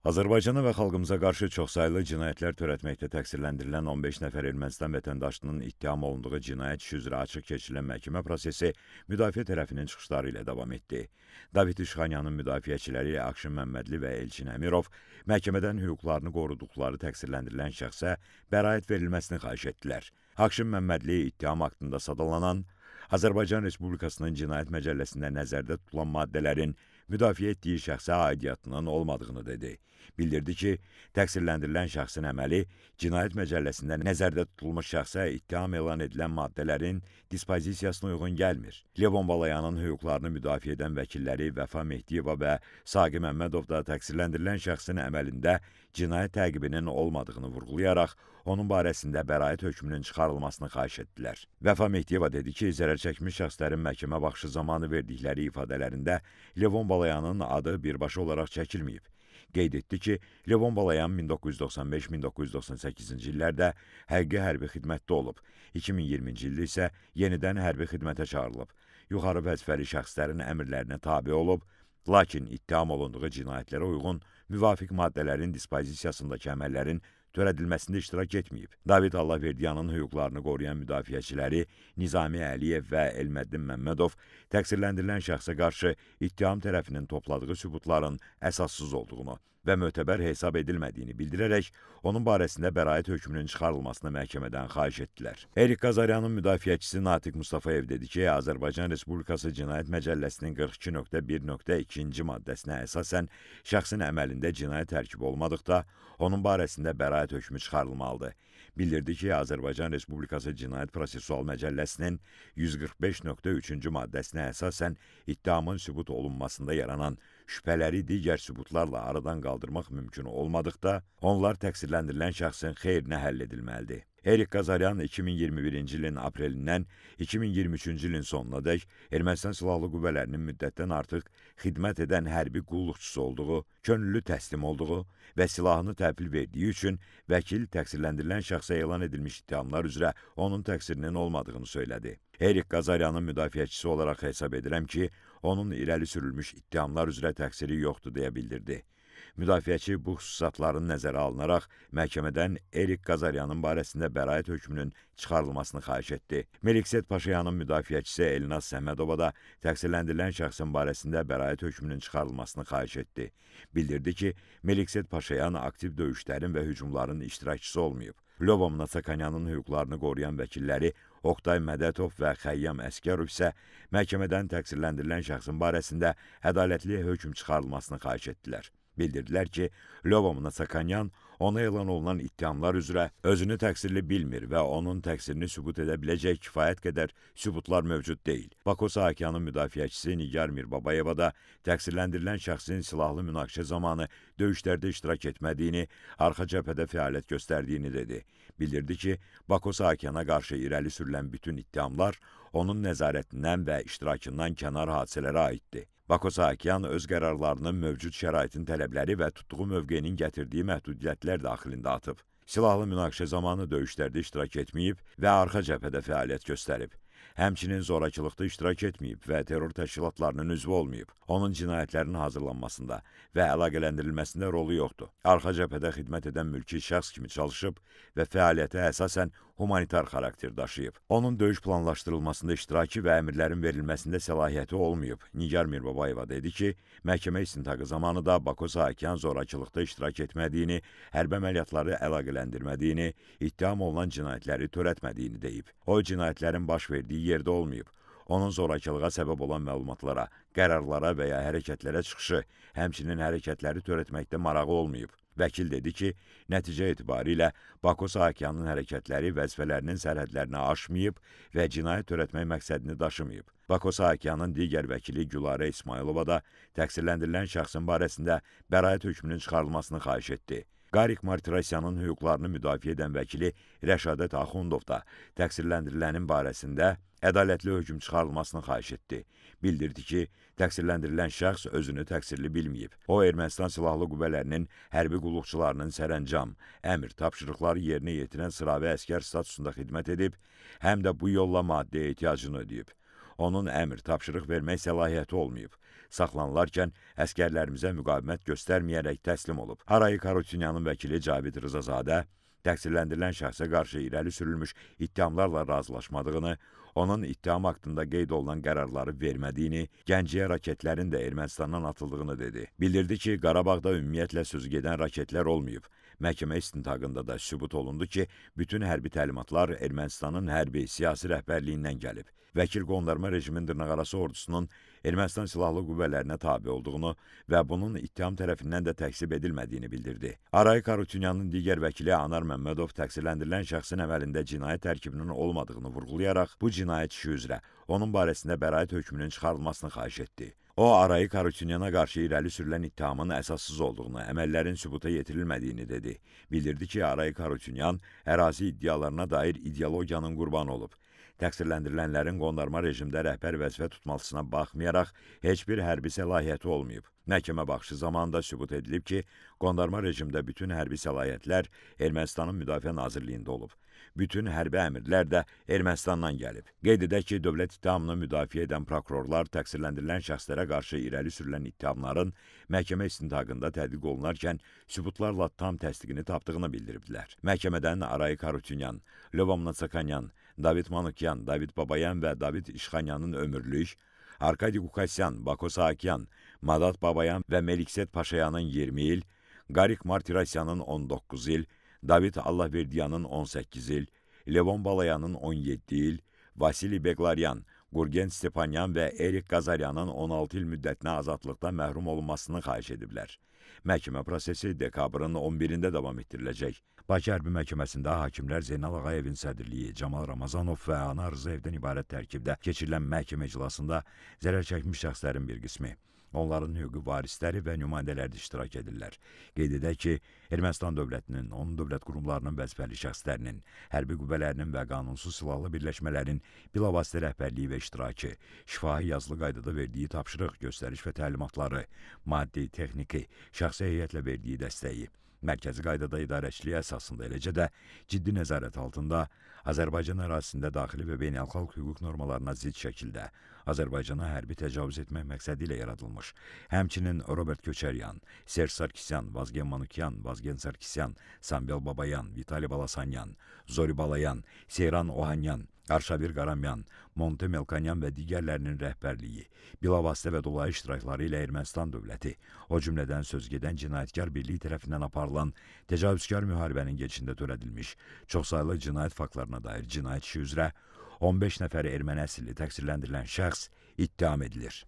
Azərbaycana və xalqımıza qarşı çoxsaylı cinayətlər törətməkdə təqsirləndirilən 15 nəfər Ermənistan vətəndaşının ittiham olunduğu cinayət işi üzrə açıq keçirilən məhkəmə prosesi müdafiə tərəfinin çıxışları ilə davam etdi. David İşxanyanın müdafiəçiləri Akşin Məmmədli və Elçin Əmirov məhkəmədən hüquqlarını qoruduqları təqsirləndirilən şəxsə bəraət verilməsini xahiş etdilər. Akşin Məmmədli ittiham aktında sadalanan Azərbaycan Respublikasının Cinayət Məcəlləsində nəzərdə tutulan maddələrin müdafiə etdiyi şəxsə aidiyyatının olmadığını dedi. Bildirdi ki, təqsirləndirilən şəxsin əməli Cinayət Məcəlləsində nəzərdə tutulmuş şəxsə ittiham elan edilən maddələrin dispozisiyasına uyğun gəlmir. Levon Balayanın hüquqlarını müdafiə edən vəkilləri Vəfa Mehdiyeva və Saqi Məmmədov da təqsirləndirilən şəxsin əməlində cinayət təqibinin olmadığını vurğulayaraq, onun barəsində bəraət hökmünün çıxarılmasını xahiş etdilər. Vəfa Mehdiyeva dedi ki, zərər çəkmiş şəxslərin məhkəmə baxışı zamanı verdikləri ifadələrində Levon Balayanın adı birbaşa olaraq çəkilməyib. Qeyd etdi ki, Levon Balayan 1995-1998-ci illərdə həqiqi hərbi xidmətdə olub, 2020-ci ildə isə yenidən hərbi xidmətə çağırılıb. Yuxarı vəzifəli şəxslərin əmrlərinə tabe olub, lakin ittiham olunduğu cinayətlərə uyğun müvafiq maddələrin dispozisiyasındakı əməllərin törədilməsində iştirak etməyib. David Allahverdiyanın hüquqlarını qoruyan müdafiəçiləri Nizami Əliyev və Elməddin Məmmədov təqsirləndirilən şəxsə qarşı ittiham tərəfinin topladığı sübutların əsassız olduğunu və mötəbər hesab edilmədiyini bildirərək, onun barəsində bəraət hökmünün çıxarılmasını məhkəmədən xahiş etdilər. Erik Qazaryanın müdafiəçisi Natiq Mustafayev dedi ki, Azərbaycan Respublikası Cinayət Məcəlləsinin 42.1.2-ci maddəsinə əsasən şəxsin əməlində cinayət tərkibi olmadıqda, onun barəsində bəraət hökmü çıxarılmalıdır. Bildirdi ki, Azərbaycan Respublikası Cinayət Prosessual Məcəlləsinin 145.3-cü maddəsinə əsasən ittihamın sübut olunmasında yaranan şübhələri digər sübutlarla aradan qaldırmaq mümkün olmadıqda, onlar təqsirləndirilən şəxsin xeyrinə həll edilməlidir. Erik Qazaryan 2021-ci ilin aprelindən 2023-cü ilin sonunadək Ermənistan Silahlı Qüvvələrinin müddətdən artıq xidmət edən hərbi qulluqçusu olduğu, könüllü təslim olduğu və silahını təhvil verdiyi üçün vəkil təqsirləndirilən şəxsə elan edilmiş ittihamlar üzrə onun təqsirinin olmadığını söylədi. Erik Qazaryanın müdafiəçisi olaraq hesab edirəm ki, onun irəli sürülmüş ittihamlar üzrə təqsiri yoxdur deyə bildirdi. Müdafiəçi bu xüsusatların nəzərə alınaraq məhkəmədən Erik Qazaryanın barəsində bəraət hökmünün çıxarılmasını xahiş etdi. Melikset Paşayanın müdafiəçisi Elnaz Səmmədova da təqsirləndirilən şəxsin barəsində bəraət hökmünün çıxarılmasını xahiş etdi. Bildirdi ki, Melikset Paşayan aktiv döyüşlərin və hücumların iştirakçısı olmayıb. Lyobom Nasakanyanın hüquqlarını qoruyan vəkilləri Oqtay Mədətov və Xəyyam Əskərov isə məhkəmədən təqsirləndirilən şəxsin barəsində ədalətli hökm çıxarılmasını xahiş etdilər. Bildirdilər ki, Lyobom Nasakanyan ona elan olunan ittihamlar üzrə özünü təqsirli bilmir və onun təqsirini sübut edə biləcək kifayət qədər sübutlar mövcud deyil. Bako Saakyanın müdafiəçisi Nigar Mirbabayeva da təqsirləndirilən şəxsin silahlı münaqişə zamanı döyüşlərdə iştirak etmədiyini, arxa cəbhədə fəaliyyət göstərdiyini dedi. Bildirdi ki, Bako Saakyana qarşı irəli sürülən bütün ittihamlar onun nəzarətindən və iştirakından kənar hadisələrə aiddir. Bako Saakyan öz qərarlarının mövcud şəraitin tələbləri və tutduğu mövqeyinin gətirdiyi məhdudiyyətlər daxilində atıb. Silahlı münaqişə zamanı döyüşlərdə iştirak etməyib və arxa cəbhədə fəaliyyət göstərib. Həmçinin zorakılıqda iştirak etməyib və terror təşkilatlarının üzvü olmayıb. Onun cinayətlərin hazırlanmasında və əlaqələndirilməsində rolu yoxdur. Arxa cəbhədə xidmət edən mülki şəxs kimi çalışıb və fəaliyyətə əsasən humanitar xarakter daşıyıb. Onun döyüş planlaşdırılmasında iştirakı və əmrlərin verilməsində səlahiyyəti olmayıb. Nigar Mirbabayeva dedi ki, məhkəmə istintaqı zamanı da Bako Saakyan zorakılıqda iştirak etmədiyini, hərbi əməliyyatları əlaqələndirmədiyini, ittiham olunan cinayətləri törətmədiyini deyib. O, cinayətlərin baş verdiyi yerdə olmayıb. Onun zorakılığa səbəb olan məlumatlara, qərarlara və ya hərəkətlərə çıxışı, həmçinin hərəkətləri törətməkdə marağı olmayıb. Vəkil dedi ki, nəticə etibarilə Bako Saakyanın hərəkətləri vəzifələrinin sərhədlərini aşmayıb və cinayət törətmək məqsədini daşımayıb. Bako Saakyanın digər vəkili Gülarə İsmailova da təqsirləndirilən şəxsin barəsində bəraət hökmünün çıxarılmasını xahiş etdi. Qarik Martirosyanın hüquqlarını müdafiə edən vəkili Rəşadət Axundov da təqsirləndirilənin barəsində ədalətli hökm çıxarılmasını xahiş etdi. Bildirdi ki, təqsirləndirilən şəxs özünü təqsirli bilməyib. O, Ermənistan Silahlı Qüvvələrinin hərbi qulluqçularının sərəncam, əmr, tapşırıqları yerinə yetirən sıravi əsgər statusunda xidmət edib, həm də bu yolla maddi ehtiyacını ödəyib. Onun əmr, tapşırıq vermək səlahiyyəti olmayıb. saxlanılarkən əskərlərimizə müqavimət göstərməyərək təslim olub. Arayik Harutyunyanın vəkili Cavid Rızazadə təqsirləndirilən şəxsə qarşı irəli sürülmüş ittihamlarla razılaşmadığını, onun ittiham haqqında qeyd olunan qərarları vermədiyini, Gəncəyə raketlərin də Ermənistandan atıldığını dedi. Bildirdi ki, Qarabağda ümumiyyətlə sözügedən raketlər olmayıb. Məhkəmə istintaqında da sübut olundu ki, bütün hərbi təlimatlar Ermənistanın hərbi siyasi rəhbərliyindən gəlib. Vəkil qondarma rejimin dırnaqarası ordusunun Ermənistan silahlı qüvvələrinə tabe olduğunu və bunun ittiham tərəfindən də təksib edilmədiyini bildirdi. Arayik Harutyunyanın digər vəkili Anar Məmmədov təqsirləndirilən şəxsin əməlində cinayət tərkibinin olmadığını vurğulayaraq bu cinayət işi üzrə onun barəsində bəraət hökmünün çıxarılmasını xahiş etdi. O, Arayik Harutyunyana qarşı irəli sürülən ittihamın əsassız olduğunu, əməllərin sübuta yetirilmədiyini dedi. Bildirdi ki, Arayik Harutyunyan ərazi iddialarına dair ideologiyanın qurbanı olub. Təqsirləndirilənlərin qondarma rejimdə rəhbər vəzifə tutmasına baxmayaraq heç bir hərbi səlahiyyəti olmayıb. Məhkəmə baxışı zamanında sübut edilib ki, qondarma rejimdə bütün hərbi səlahiyyətlər Ermənistanın Müdafiə Nazirliyində olub. Bütün hərbi əmrlər də Ermənistandan gəlib. Qeyd edək ki, dövlət ittihamını müdafiə edən prokurorlar təqsirləndirilən şəxslərə qarşı irəli sürülən ittihamların məhkəmə istintaqında tədqiq olunarkən sübutlarla tam təsdiqini tapdığını bildiribdilər. Məhkəmədən Arayik Harutyunyan, Lyobom Natsakanyan, David Manukyan, David Babayan və David İşxanyanın ömürlük, Arkadi Qukasyan, Bako Saakyan, Madat Babayan və Melikset Paşayanın 20 il, Qarik Martirasyanın 19 il, David Allahverdiyanın 18 il, Levon Balayanın 17 il, Vasili Beqlaryan, Gurgen Stepanyan və Erik Qazaryanın 16 il müddətinə azadlıqdan məhrum olunmasını xahiş ediblər. Məhkəmə prosesi dekabrın 11-də davam etdiriləcək. Bakı Hərbi Məhkəməsində hakimlər Zeynal Ağayevin sədrliyi, Camal Ramazanov və Anar Rızayevdən ibarət tərkibdə keçirilən məhkəmə iclasında zərər çəkmiş şəxslərin bir qismi, onların hüquqi varisləri və nümayəndələri də iştirak edirlər. Qeyd edək ki, Ermənistan dövlətinin, onun dövlət qurumlarının vəzifəli şəxslərinin, hərbi qüvvələrinin və qanunsuz silahlı birləşmələrin bilavasitə rəhbərliyi və iştirakı, şifahi yazılı qaydada verdiyi tapşırıq, göstəriş və təlimatları, maddi, texniki, şəxsi heyətlə verdiyi dəstəyi, mərkəzi qaydada idarəçiliyi əsasında, eləcə də ciddi nəzarət altında Azərbaycan ərazisində daxili və beynəlxalq hüquq normalarına zidd şəkildə Azərbaycana hərbi təcavüz etmək məqsədi ilə yaradılmış, həmçinin Robert Köçəryan, Serj Sarkisyan, Vazgen Manukyan, Vazgen Sarkisyan, Samvel Babayan, Vitali Balasanyan, Zori Balayan, Seyran Ohanyan, Arşavir Qaramyan, Monte Melkanyan və digərlərinin rəhbərliyi, bilavasitə və dolayı iştirakları ilə Ermənistan dövləti, o cümlədən sözgedən cinayətkar birliyi tərəfindən aparılan təcavüzkar müharibənin geçişində törədilmiş çoxsaylı cinayət faktlarına dair cinayət işi üzrə 15 nəfər erməni əsilli təqsirləndirilən şəxs ittiham edilir.